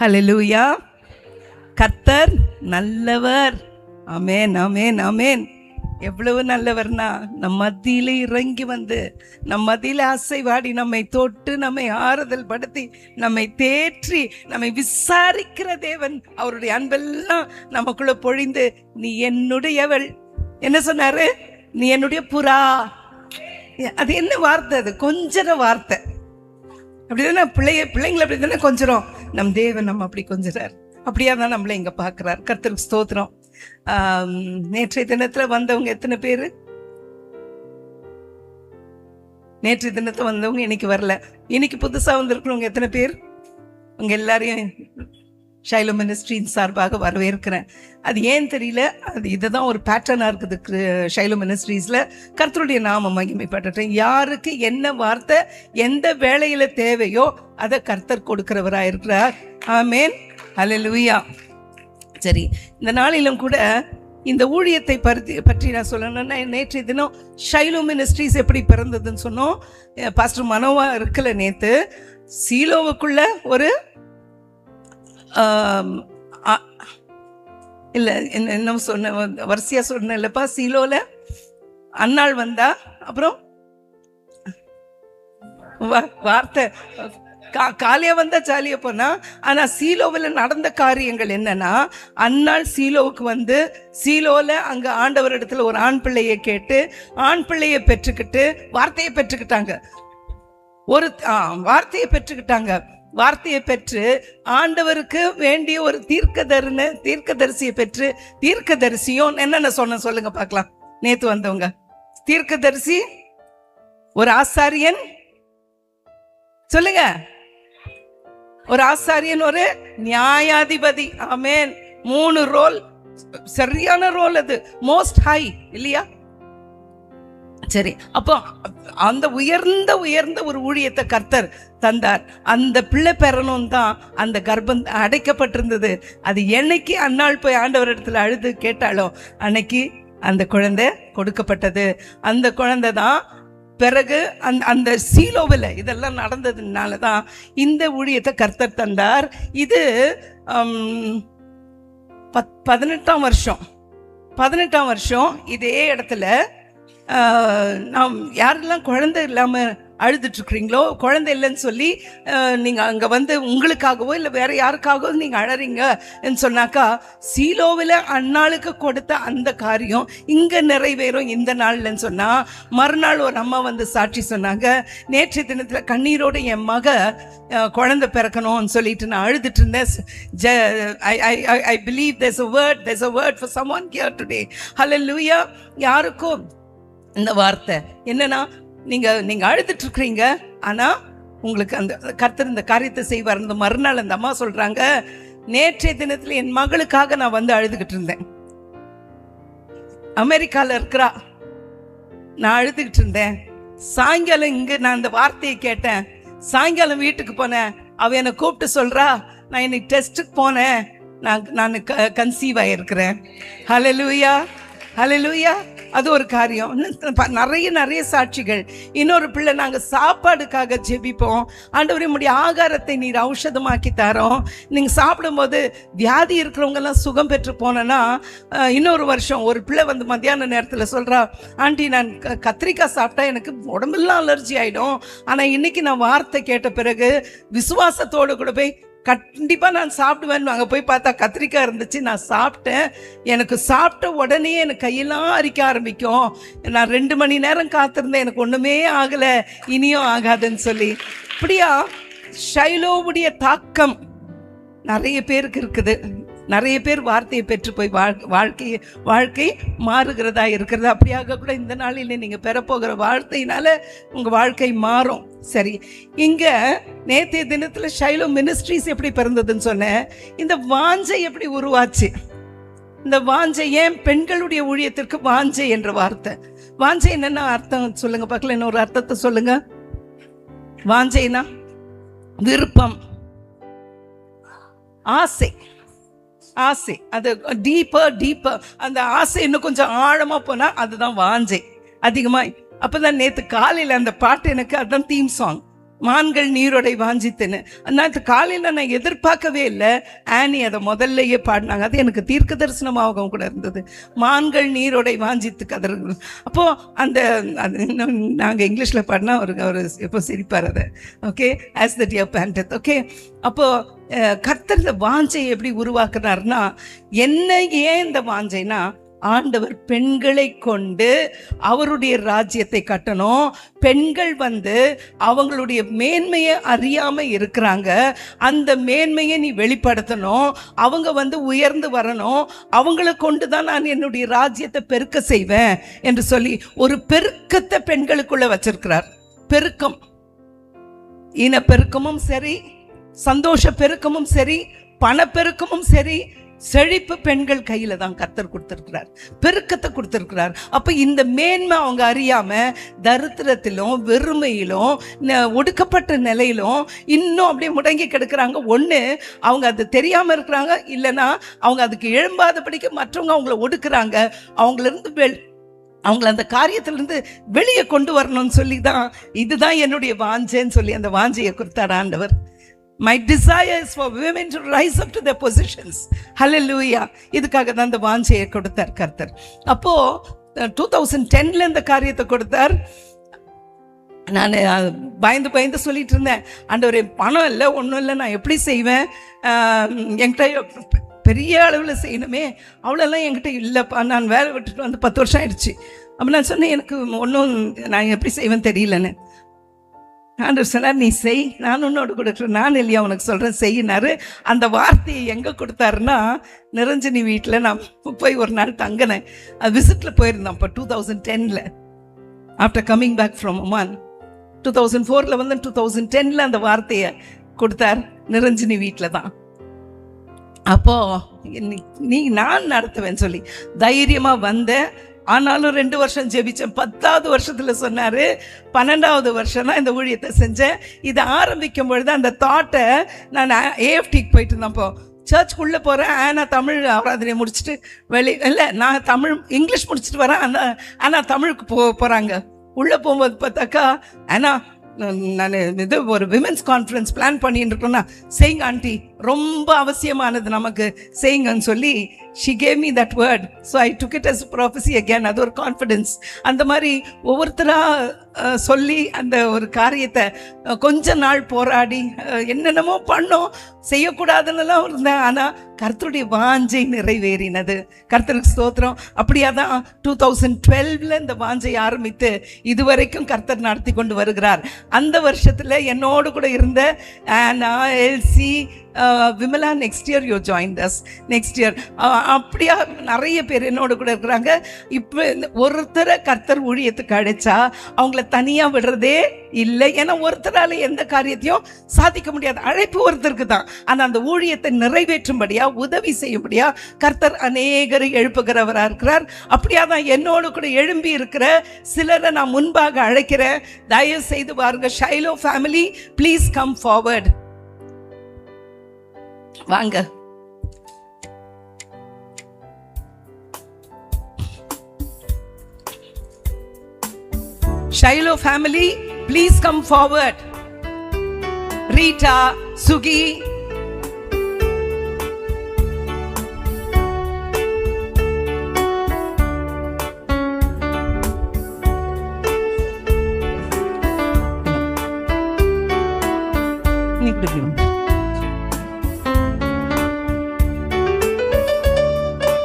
ஹல்லேலூயா. கர்த்தர் நல்லவர். ஆமென், ஆமென், ஆமென். எவ்வளவு நல்லவர்னா நம் மத்தியில இறங்கி வந்து நம் மத்தியில அசைவாடி நம்மை தொட்டு நம்மை ஆறுதல் படுத்தி நம்மை தேற்றி நம்மை விசாரிக்கிற தேவன். அவருடைய அன்பெல்லாம் நமக்குள்ள பொழிந்து நீ என்னுடையவள். என்ன சொன்னாரு? நீ என்னுடைய புறா. அது என்ன வார்த்தை? அது கொஞ்சற வார்த்தை. அப்படிதானே பிள்ளைங்களை அப்படி தானே கொஞ்சம் நம் தேவன் நம்ம அப்படி கொஞ்சறார். அப்படியா தான் நம்மளை இங்க பாக்குறார். கர்த்தருக்கு ஸ்தோத்திரம். நேற்றைய தினத்துல வந்தவங்க எத்தனை பேரு? நேற்றைய தினத்துல வந்தவங்க இன்னைக்கு வரல. இன்னைக்கு புதுசா வந்திருக்கிறவங்க எத்தனை பேர்? உங்க எல்லாரையும் ஷைலோ மினிஸ்ட்ரியின் சார்பாக வரவேற்கிறேன். அது ஏன் தெரியல, அது இதுதான் ஒரு பேட்டர்னா இருக்குது ஷைலோ மினிஸ்ட்ரீஸ்ல. கர்த்தருடைய நாம மகிமைப்பட்டேன். யாருக்கு என்ன வார்த்தை எந்த வேளையில தேவையோ அதை கர்த்தர் கொடுக்கிறவரா இருக்கிறார். ஆமென், ஹல்லேலூயா. சரி, இந்த நாளிலும் கூட இந்த ஊழியத்தை பற்றி நான் சொல்லணும்னா, நேற்றைய தினம் ஷைலோ மினிஸ்ட்ரீஸ் எப்படி பிறந்ததுன்னு சொன்னோம். பாஸ்டர் மனோவா இருக்கல நேத்து சீலோவுக்குள்ள ஒரு இல்ல என்ன சொன்ன வரிசையா சொன்ன இல்லப்பா. சீலோல அன்னாள் வந்தா, அப்புறம் வார்த்தை காலியா வந்தா ஜாலியா போனா. ஆனா சீலோவில் நடந்த காரியங்கள் என்னன்னா, அன்னாள் சீலோவுக்கு வந்து சீலோல அங்க ஆண்டவர் இடத்துல ஒரு ஆண் பிள்ளையை கேட்டு ஆண் பிள்ளையை பெற்றுக்கிட்டு வார்த்தையை பெற்றுக்கிட்டாங்க. ஒரு வார்த்தையை பெற்றுக்கிட்டாங்க. வார்த்தையை பெற்று ஆண்டவருக்கு வேண்டிய ஒரு தீர்க்கதரிசியை பெற்று, தீர்க்கதரிசியும் என்னென்ன சொன்ன சொல்லுங்க பார்க்கலாம். நேத்து வந்தவங்க தீர்க்கதரிசி, ஒரு ஆசாரியன், சொல்லுங்க, ஒரு ஆசாரியன், ஒரு நியாயாதிபதி. ஆமென். 3 ரோல், சரியான ரோல். அது மோஸ்ட் ஹை இல்லையா? சரி, அப்போ அந்த உயர்ந்த ஒரு ஊழியத்தை கர்த்தர் தந்தார். அந்த பிள்ளை பெறணும் தான் அந்த கர்ப்பம் அடைக்கப்பட்டிருந்தது. அது என்னைக்கு அன்னாள் போய் ஆண்டவர் இடத்துல அழுது கேட்டாலோ அன்னைக்கு அந்த குழந்தை கொடுக்கப்பட்டது. அந்த குழந்தை தான் பிறகு அந்த சீலோவில் இதெல்லாம் நடந்ததுனால தான் இந்த ஊழியத்தை கர்த்தர் தந்தார். இது 18ஆம் வருஷம் இதே இடத்துல நாம் யாரெல்லாம் குழந்தை இல்லாமல் அழுதுட்டு இருக்கிறீங்களோ, குழந்தை இல்லைன்னு சொல்லி நீங்கள் அங்கே வந்து உங்களுக்காகவோ இல்லை வேற யாருக்காகவோ நீங்கள் அழறீங்கன்னு சொன்னாக்கா, சீலோவில் அந்நாளுக்கு கொடுத்த அந்த காரியம் இங்கே நிறைவேறும் இந்த நாள்லன்னு சொன்னால், மறுநாள் ஒரு அம்மா வந்து சாட்சி சொன்னாங்க. நேற்றைய தினத்தில் கண்ணீரோடு என் மக குழந்தை பிறக்கணும்னு சொல்லிட்டு நான் அழுதுட்டு இருந்தேன். I believe there's a word for someone here today. Hallelujah. யாருக்கும் இந்த வார்த்தை என்னன்னா, நீங்க அழுதுட்டு இருக்கிறீங்க, ஆனா உங்களுக்கு அந்த கர்த்தர் இந்த காரியத்தை செய்வார். அந்த மறுநாள் அந்த அம்மா சொல்றாங்க, நேற்றைய தினத்துல என் மகளுக்காக நான் வந்து அழுதுகிட்டு இருந்தேன். அமெரிக்கால இருக்கிறா, நான் அழுதுகிட்டு இருந்தேன். சாயங்காலம் இங்க நான் அந்த வார்த்தையை கேட்டேன். சாயங்காலம் வீட்டுக்கு போனேன். அவ என்னை கூப்பிட்டு சொல்றா, நான் இன்னைக்கு டெஸ்ட்டுக்கு போனேன், நான் கன்சீவ் ஆகிருக்கிறேன். ஹல்லேலூயா, ஹல்லேலூயா. அது ஒரு காரியம். நிறைய சாட்சிகள். இன்னொரு பிள்ளை, நாங்கள் சாப்பாடுக்காக ஜெபிப்போம். ஆண்டவரே உம்முடைய ஆகாரத்தை நீர் ஔஷதமாக்கி தரோம். நீங்கள் சாப்பிடும்போது வியாதி இருக்கிறவங்கெல்லாம் சுகம் பெற்று போனேன்னா, இன்னொரு வருஷம் ஒரு பிள்ளை வந்து மத்தியான நேரத்தில் சொல்கிறா, ஆண்டி நான் கத்திரிக்காய் சாப்பிட்டா எனக்கு உடம்பெல்லாம் அலர்ஜி ஆகிடும். ஆனால் இன்னைக்கு நான் வார்த்தை கேட்ட பிறகு விசுவாசத்தோடு கூட போய் கண்டிப்பாக நான் சாப்பிடுவேன். அங்கே போய் பார்த்தா கத்திரிக்காய் இருந்துச்சு. நான் சாப்பிட்டேன். எனக்கு சாப்பிட்ட உடனே எனக்கு கையெல்லாம் அரிக்க ஆரம்பிக்கும். நான் 2 மணி நேரம் காத்திருந்தேன், எனக்கு ஒன்றுமே ஆகலை, இனியும் ஆகாதுன்னு சொல்லி. இப்படியா ஷைலோவுடைய தாக்கம் நிறைய பேருக்கு இருக்குது. நிறைய பேர் வார்த்தையை பெற்று போய் வாழ்க்கை மாறுகிறதா இருக்கிறது. அப்படியாக கூட இந்த நாளில் நீங்கள் பெறப்போகிற வார்த்தையினால உங்கள் வாழ்க்கை மாறும். சரி, இங்க நேற்றைய தினத்துல ஷைலோ மினிஸ்ட்ரிஸ் எப்படி பிறந்ததுன்னு சொன்னேன். இந்த வாஞ்சை எப்படி உருவாச்சு? இந்த வாஞ்சை ஏன் பெண்களுடைய ஊழியத்திற்கு வாஞ்சை என்ற வார்த்தை? வாஞ்சை என்னென்ன அர்த்தம் சொல்லுங்க பார்க்கல, இன்னொரு அர்த்தத்தை சொல்லுங்க. வாஞ்சைனா விருப்பம், ஆசை. அது டீப்பர் அந்த ஆசை இன்னும் கொஞ்சம் ஆழமா போனா அதுதான் வாஞ்சை அதிகமா. அப்பதான் நேத்து காலையில அந்த பாட்டு எனக்கு அதான் தீம் சாங். மான்கள் நீரோடை வாஞ்சித்துன்னு. அந்த காலையில் நான் எதிர்பார்க்கவே இல்லை, ஆனி அதை முதல்லையே பாடினாங்க. அது எனக்கு தீர்க்க தரிசனமாகவும் கூட இருந்தது. மான்கள் நீரோடை வாஞ்சித்து கதறு. அப்போது அந்த அது இன்னும் நாங்கள் இங்கிலீஷில் பாடினா அவர் எப்போ சிரிப்பார் அதை. ஓகே, ஆஸ் த டியர் பேண்டத். ஓகே, அப்போது கர்த்தர் இந்த வாஞ்சை எப்படி உருவாக்குனார்னா, என்ன ஏன் இந்த வாஞ்சைனா, ஆண்டவர் பெண்களை கொண்டு அவருடைய ராஜ்யத்தை கட்டணும். பெண்கள் அவங்களுடைய மேன்மையை அறியாம இருக்கிறாங்க, அந்த மேன்மையை நீ வெளிப்படுத்தணும். அவங்க உயர்ந்து வரணும். அவங்களை கொண்டு தான் நான் என்னுடைய ராஜ்யத்தை பெருக்க செய்வேன் என்று சொல்லி ஒரு பெருக்கத்தை பெண்களுக்குள்ள வச்சிருக்கிறார். பெருக்கம், இனப்பெருக்கமும் சரி, சந்தோஷ பெருக்கமும் சரி, பணப்பெருக்கமும் சரி, செழிப்பு பெண்கள் கையில தான் கர்த்தர் கொடுத்திருக்கிறார், பெருக்கத்தை கொடுத்திருக்கிறார். அப்ப இந்த மேன்மை அவங்க அறியாம தரித்திரத்திலும் வெறுமையிலும் ஒடுக்கப்பட்ட நிலையிலும் இன்னும் அப்படியே முடங்கி கிடக்குறாங்க. ஒண்ணு அவங்க அது தெரியாம இருக்கிறாங்க, இல்லைன்னா அவங்க அதுக்கு எழும்பாதபடிக்கு மற்றவங்க அவங்கள ஒடுக்குறாங்க. அவங்கள அந்த காரியத்திலிருந்து வெளியே கொண்டு வரணும்னு சொல்லி தான், இதுதான் என்னுடைய வாஞ்சைன்னு சொல்லி அந்த வாஞ்சையை கொடுத்தார் ஆண்டவர். My desire is for women to rise up to their positions. Hallelujah. இதுக்காக தான் அந்த வாஞ்சையை கொடுத்தார் கர்த்தர். அப்போ 2010ல இந்த காரியத்தை கொடுத்தார். நான் பயந்து சொல்லிட்டு இருந்தேன், ஆண்டவரே பணம் இல்லை, ஒன்றும் இல்லை, நான் எப்படி செய்வேன், என்கிட்ட பெரிய அளவில் செய்யணுமே, அவ்வளோலாம் என்கிட்ட இல்லைப்பா, நான் வேலை விட்டுட்டு 10 வருஷம் ஆயிடுச்சு. அப்போ நான் சொன்னேன், எனக்கு ஒன்றும் நான் எப்படி செய்வேன் தெரியலன்னு. ஆண்டவர் சொன்னார், நீ செய், நான் உன்னோடு கொடுக்குறேன், நான் இல்லையா உனக்கு சொல்கிறேன் செய்யினாரு. அந்த வார்த்தையை எங்கே கொடுத்தாருன்னா, நிரஞ்சனி வீட்டில் நான் போய் ஒரு நாள் தங்கினேன். அது விசிட்டில் போயிருந்தேன். அப்போ 2010ல் after coming back from Oman. 2004ல் 2010ல் அந்த வார்த்தையை கொடுத்தார் நிரஞ்சனி வீட்டில் தான். அப்போது நான் நடத்துவேன்னு சொல்லி தைரியமாக வந்தேன். ஆனாலும் 2 வருஷம் ஜெபிச்சேன். 10வது வருஷத்தில் சொன்னார், 12வது வருஷம் தான் இந்த ஊழியத்தை செஞ்சேன். இதை ஆரம்பிக்கும் பொழுது அந்த தாட்டை நான் ஏஎஃப்டிக்கு போயிட்டு இருந்தேன். அப்போ சர்ச்சுக்குள்ளே போகிறேன், நான் தமிழ் ஆராதனை முடிச்சுட்டு இல்லை, நான் இங்கிலீஷ் முடிச்சுட்டு வரேன். ஆனால் தமிழுக்கு போகிறாங்க. உள்ளே போகும்போது பார்த்தாக்கா, நான் இது ஒரு விமென்ஸ் கான்ஃபரன்ஸ் பிளான் பண்ணிட்டு இருக்கோன்னா, செய்யுங்க ஆண்டி, ரொம்ப அவசியமானது நமக்கு, செய்யுங்கன்னு சொல்லி she gave me that word, so I took it as a prophecy again. அது ஒரு கான்ஃபிடென்ஸ். அந்த மாதிரி ஒவ்வொருத்தராக சொல்லி அந்த ஒரு காரியத்தை கொஞ்ச நாள் போராடி என்னென்னமோ பண்ணோம், செய்யக்கூடாதுன்னெல்லாம் இருந்தேன். ஆனால் கர்த்தருடைய வாஞ்சை நிறைவேறினது. கர்த்தருக்கு ஸ்தோத்திரம். அப்படியா தான் 2012ல் இந்த வாஞ்சை ஆரம்பித்து இதுவரைக்கும் கர்த்தர் நடத்தி கொண்டு வருகிறார். அந்த வருஷத்தில் என்னோடு கூட இருந்த ஆனா, Elsie, Vimala, next year you join us, next year, அப்படியா நிறைய பேர் என்னோட கூட இருக்கிறாங்க. இப்போ ஒருத்தரை கர்த்தர் ஊழியத்துக்கு அழைச்சா அவங்கள தனியாக விடுறதே இல்லை. ஏன்னா ஒருத்தரால் எந்த காரியத்தையும் சாதிக்க முடியாது. அழைப்பு ஒருத்தருக்கு தான். ஆனால் அந்த ஊழியத்தை நிறைவேற்றும்படியா, உதவி செய்யும்படியா கர்த்தர் அநேகரை எழுப்புகிறவராக இருக்கிறார். அப்படியா தான் என்னோடு கூட எழும்பி இருக்கிற சிலரை நான் முன்பாக அழைக்கிறேன். தயவு செய்து பாருங்க, Shiloh family, please come forward, வாங்க. Shiloh family, please come forward. Rita, Sugi,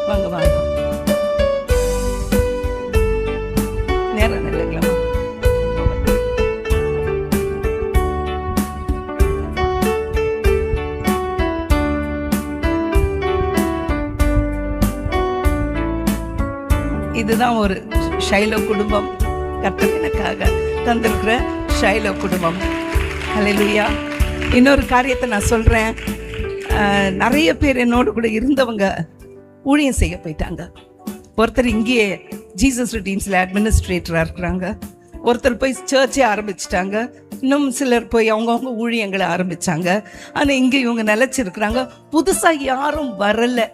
வாங்க வாங்க, நேரம் இல்லைங்களா? இதுதான் ஒரு ஷைலோ குடும்பம், கர்த்தர் எனக்காக தந்திருக்கிற ஷைலோ குடும்பம். ஹல்லேலூயா. இன்னொரு காரியத்தை நான் சொல்கிறேன். நிறைய பேர் என்னோடு கூட இருந்தவங்க ஊழியம் செய்ய போயிட்டாங்க. ஒருத்தர் இங்கேயே ஜீசஸ் ரிடீம்ஸில் அட்மினிஸ்ட்ரேட்டராக இருக்கிறாங்க. ஒருத்தர் போய் சர்ச்சே ஆரம்பிச்சிட்டாங்க. இன்னும் சிலர் போய் அவங்கவுங்க ஊழியங்களை ஆரம்பித்தாங்க. ஆனால் இங்கே இவங்க நிலச்சிருக்கிறாங்க. புதுசாக யாரும் வரலை.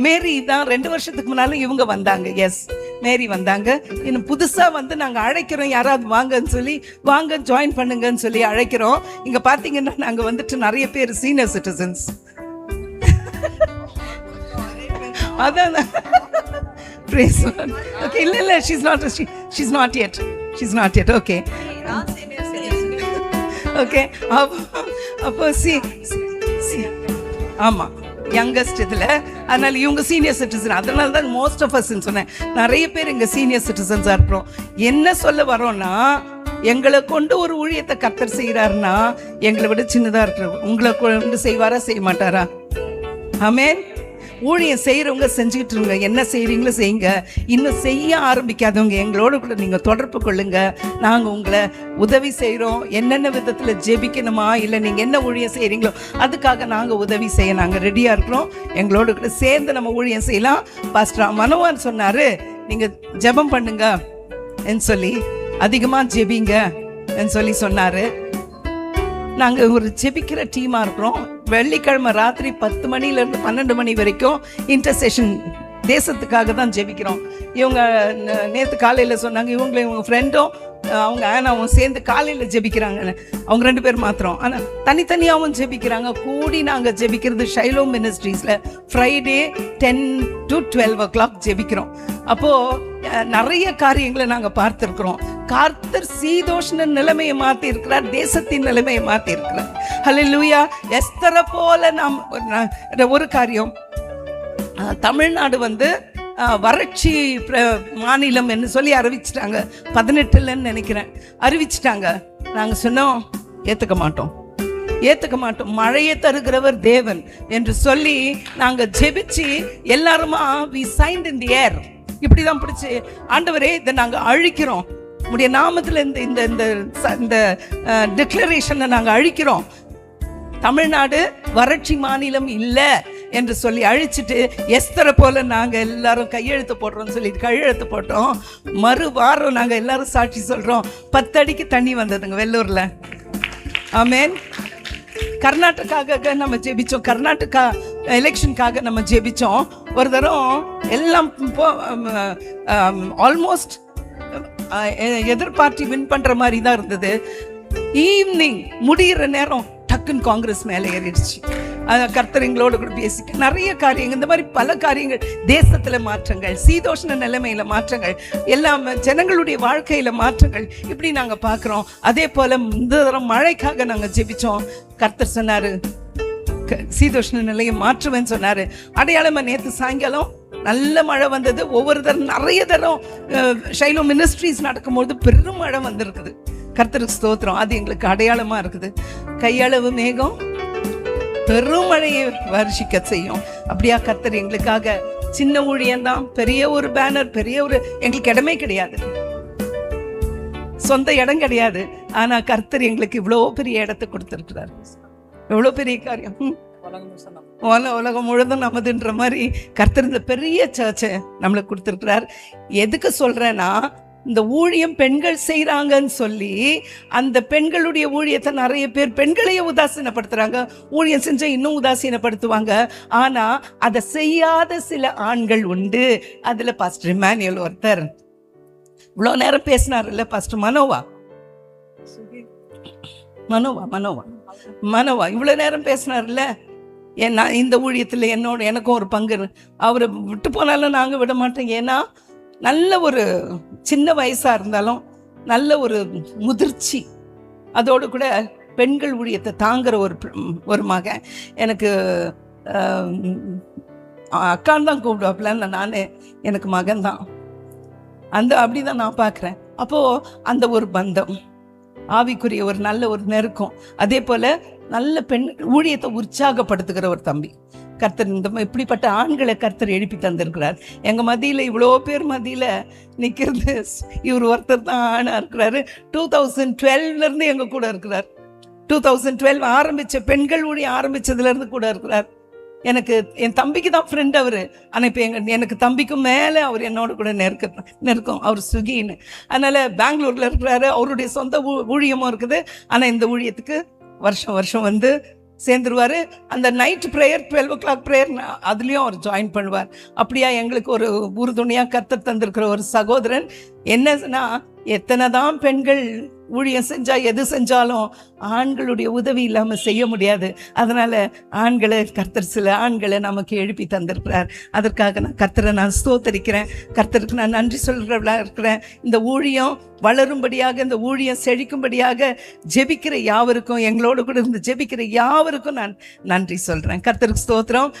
மேரி தான் 2 வருஷத்துக்கு முன்னால இவங்க வந்தாங்க. எஸ், மேரி வந்தாங்க. இன்னும் புதுசா வந்து நாங்க அழைக்கிறோம், யாராவது வாங்கன்னு சொல்லி, வாங்க ஜாயின் பண்ணுங்கன்னு சொல்லி அழைக்கிறோம். இங்க பாத்தீங்கன்னா நாங்க வந்துட்டு நிறைய பேர் சீனியர் சிட்டிசன்ஸ். அதான் ஓகே. இல்ல she's not yet. Okay. Okay. அப்போ ஆமா, யங்கஸ்ட் இதுல. அதனால இவங்க சீனியர் சிட்டிசன். அதனால தான் மோஸ்ட் ஆஃப் அஸ்ன்னு சொன்னேன். நிறைய பேர் இங்க சீனியர் சிட்டிசன்ஸா இருக்கிறோம். என்ன சொல்ல வரோம்னா, எங்களை கொண்டு ஒரு ஊழியத்தை கர்த்தர் செய்யறாருன்னா எங்களை விட சின்னதா இருக்கிற உங்களை கொண்டு செய்வாரா, செய்ய மாட்டாரா? ஆமென். ஊழியம் செய்கிறவங்க செஞ்சுக்கிட்டு இருங்க, என்ன செய்கிறீங்களோ செய்யுங்க. இன்னும் செய்ய ஆரம்பிக்காதவங்க எங்களோட கூட நீங்கள் தொடர்பு கொள்ளுங்க. நாங்கள் உங்களை உதவி செய்கிறோம். என்னென்ன விதத்தில் ஜெபிக்கணுமா, இல்லை நீங்கள் என்ன ஊழியம் செய்கிறீங்களோ அதுக்காக நாங்கள் உதவி செய்ய நாங்கள் ரெடியாக இருக்கிறோம். எங்களோட கூட சேர்ந்து நம்ம ஊழியம் செய்யலாம். பாஸ்டர் மனோவான் சொன்னார், நீங்கள் ஜெபம் பண்ணுங்க என்று சொல்லி, அதிகமாக ஜெபிங்க என்று சொல்லி சொன்னார். நாங்கள் ஒரு ஜெபிக்கிற டீமாக இருக்கிறோம். வெள்ளிக்கிழமை ராத்திரி 10 மணிலேருந்து 12 மணி வரைக்கும் இன்டர்செஷன் தேசத்துக்காக தான் ஜெபிக்கிறோம். இவங்க நேற்று காலையில் சொன்னாங்க, இவங்க ஃப்ரெண்டும் அவங்க ஆனாவும் சேர்ந்து காலையில் ஜெபிக்கிறாங்க. அவங்க 2 பேர் மாத்திரம், ஆனால் தனித்தனியாகவும் ஜெபிக்கிறாங்க. கூடி நாங்கள் ஜெபிக்கிறது ஷைலோம் மினிஸ்ட்ரீஸில் ஃப்ரைடே 10 to 12 o'clock ஜெபிக்கிறோம். அப்போது நிறைய காரியங்களை நாங்கள் பார்த்துருக்குறோம். கர்த்தர் சீதோஷ்ண நிலைமையை மாற்றி இருக்கிறார், தேசத்தின் நிலைமையை மாற்றி இருக்கிறார். ஹல்லேலூயா. எஸ்தரை போல நாம் ஒரு காரியம், தமிழ்நாடு வந்து வறட்சி மாநிலம் என்று சொல்லி அறிவிச்சிட்டாங்க. 18லன்னு நினைக்கிறேன் அறிவிச்சிட்டாங்க. நாங்கள் சொன்னோம், ஏற்றுக்க மாட்டோம், மழையை தருகிறவர் தேவன் என்று சொல்லி நாங்கள் ஜெபிச்சு எல்லாருமா we signed in the air. இப்படிதான் பிடிச்சி, ஆண்டவரே இதை நாங்கள் அழிக்கிறோம், உடைய நாமத்தில் இந்த டிக்ளரேஷனை நாங்கள் அழிக்கிறோம். தமிழ்நாடு வறட்சி மாநிலம் இல்லை என்று சொல்லி அழிச்சிட்டு, எஸ்தரை போல நாங்கள் எல்லாரும் கையெழுத்து போடுறோம்னு சொல்லி கையெழுத்து போட்டோம். மறு வாரம் நாங்கள் எல்லாரும் சாட்சி சொல்கிறோம், 10 அடிக்கு தண்ணி வந்ததுங்க வெள்ளூரில். ஆமென். கர்நாடகாவுக்காக நம்ம ஜெபிச்சோம், கர்நாடகா எலெக்ஷனுக்காக நம்ம ஜெபிச்சோம். ஒரு தரம் எல்லாம் ஆல்மோஸ்ட் எதிர்பார்ட்டி வின் பண்ணுற மாதிரி தான் இருந்தது. ஈவினிங் முடிகிற நேரம் டக்குன்னு காங்கிரஸ் மேலே ஏறிடுச்சு. கர்த்தர் எங்களோட கூட பேசிக்க நிறைய காரியங்கள், இந்த மாதிரி பல காரியங்கள், தேசத்தில் மாற்றங்கள், சீதோஷ்ண நிலைமையில் மாற்றங்கள், எல்லாம் ஜனங்களுடைய வாழ்க்கையில் மாற்றங்கள், இப்படி நாங்கள் பார்க்குறோம். அதே போல் இந்த தரம் மழைக்காக நாங்கள் ஜெபிச்சோம். கர்த்தர் சொன்னார், சீதோஷ்ண நிலையை மாற்றுவேன்னு சொன்னார். அடையாளமாக நேற்று சாயங்காலம் நல்ல மழை வந்தது. ஒவ்வொரு தரம் நிறைய தரம் ஷைலோ மினிஸ்ட்ரீஸ் நடக்கும்போது பெரும் மழை வந்திருக்குது. கர்த்தருக்கு ஸ்தோத்திரம். அது எங்களுக்கு அடையாளமாக இருக்குது. கையளவு மேகம் பெருமழையை வருஷிக்க செய்யும். அப்படியா கர்த்தர் எங்களுக்காக சின்ன ஊழியம்தான், பெரிய ஒரு பேனர், பெரிய ஒரு எங்களுக்கு இடமே கிடையாது, சொந்த இடம் கிடையாது. ஆனா கர்த்தர் எங்களுக்கு இவ்வளோ பெரிய இடத்தை கொடுத்திருக்கிறார். எவ்வளோ பெரிய காரியம். உலகம் முழுதும் நமதுன்ற மாதிரி கர்த்தர் இந்த பெரிய சர்ச்சை நம்மளுக்கு கொடுத்திருக்கிறார். எதுக்கு சொல்றேன்னா, இந்த ஊழியம் பெண்கள் செய்கிறாங்கன்னு சொல்லி அந்த பெண்களுடைய ஊழியத்தை நிறைய பேர் பெண்களையே உதாசீனப்படுத்துகிறாங்க. ஊழியம் செஞ்சால் இன்னும் உதாசீனப்படுத்துவாங்க. ஆனால் அதை செய்யாத சில ஆண்கள் உண்டு. அதில் பாஸ்டர் இமானுவேல் ஒருத்தர். இவ்வளோ நேரம் பேசினார் இல்லை பாஸ்டர் மனோவா இவ்வளோ நேரம் பேசினார்ல. ஏன்னா இந்த ஊழியத்தில் எனக்கும் ஒரு பங்கு. அவரை விட்டு போனாலும் நாங்கள் விட மாட்டோம். ஏன்னா நல்ல ஒரு சின்ன வயசாக இருந்தாலும் நல்ல ஒரு முதிர்ச்சி, அதோடு கூட பெண்கள் ஊழியத்தை தாங்குற ஒரு மகன். எனக்கு அக்கான்னு தான் கூப்பிடுவாப்பில், நான் எனக்கு மகன்தான். அப்படிதான் நான் பார்க்குறேன். அப்போது அந்த ஒரு பந்தம், ஆவிக்குரிய ஒரு நல்ல ஒரு நெருக்கம், அதே போல் நல்ல பெண் ஊழியத்தை உற்சாகப்படுத்துகிற ஒரு தம்பி. கர்த்தர் இந்த இப்படிப்பட்ட ஆண்களை கர்த்தர் எழுப்பி தந்திருக்கிறார். எங்கள் மத்தியில் இவ்வளோ பேர் மத்தியில் நிற்கிறது இவர் ஒருத்தர் தான் ஆணாக இருக்கிறாரு. 2012 எங்கள் கூட இருக்கிறார். 2012 ஆரம்பித்த பெண்கள் ஊழியம் ஆரம்பித்ததுலேருந்து கூட இருக்கிறார். என் தம்பிக்கு தான் ஃப்ரெண்ட் அவர். ஆனால் இப்போ எனக்கு தம்பிக்கும் மேலே அவர் என்னோட கூட நெருக்கம். அவர் சுகின்னு. அதனால் பெங்களூரில் இருக்கிறாரு. அவருடைய சொந்த ஊழியமும் இருக்குது. ஆனால் இந்த ஊழியத்துக்கு வருஷம் வந்து சேர்ந்துருவார். அந்த நைட் ப்ரேயர் 12 o'clock ப்ரேயர் அதுலேயும் அவர் ஜாயின் பண்ணுவார். அப்படியா எங்களுக்கு ஒரு உறுதுணையாக கர்த்தர் தந்திருக்கிற ஒரு சகோதரன். என்னன்னா, எத்தனை தான் பெண்கள் ஊழியம் செஞ்சால் எது செஞ்சாலும் ஆண்களுடைய உதவி இல்லாமல் செய்ய முடியாது. அதனால் ஆண்களை கர்த்தர் சில ஆண்களை நமக்கு எழுப்பி தந்திருக்கிறார். அதற்காக நான் கர்த்தரை நான் ஸ்தோத்தரிக்கிறேன். கர்த்தருக்கு நான் நன்றி சொல்கிறவளாக இருக்கிறேன். இந்த ஊழியம் வளரும்படியாக, இந்த ஊழியம் செழிக்கும்படியாக ஜெபிக்கிற யாவருக்கும், எங்களோடு கூட இருந்து ஜெபிக்கிற யாவருக்கும் நான் நன்றி சொல்கிறேன். கர்த்தருக்கு ஸ்தோத்திரம்.